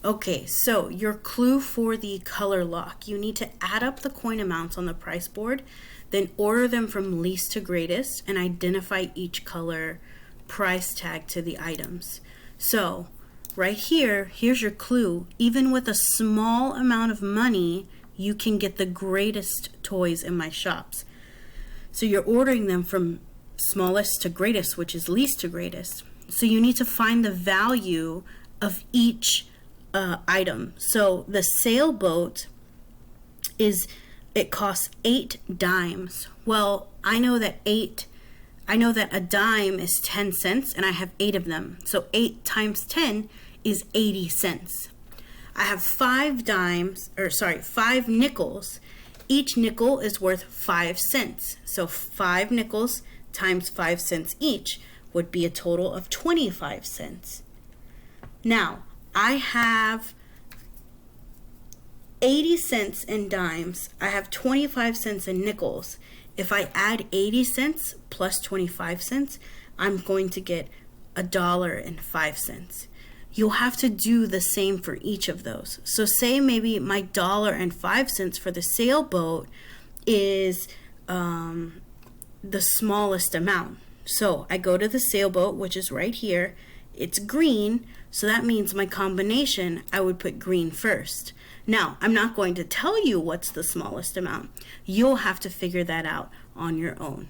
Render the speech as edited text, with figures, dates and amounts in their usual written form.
Okay, so your clue for the color lock, you need to add up the coin amounts on the price board, then order them from least to greatest and identify each color price tag to the items. So right here, here's your clue. Even with a small amount of money, you can get the greatest toys in my shops. So you're ordering them from smallest to greatest, which is least to greatest. So you need to find the value of each item. So the sailboat it costs 8 dimes. Well, I know that a dime is 10 cents and I have 8 of them. So 8 times 10 is 80 cents. I have 5 nickels. Each nickel is worth 5 cents. So 5 nickels times 5 cents each would be a total of 25 cents. Now, I have 80 cents in dimes. I have 25 cents in nickels. If I add 80 cents plus 25 cents, I'm going to get $1.05. You'll have to do the same for each of those. So say maybe my $1.05 for the sailboat is the smallest amount. So I go to the sailboat, which is right here. It's green, so that means my combination, I would put green first. Now, I'm not going to tell you what's the smallest amount. You'll have to figure that out on your own.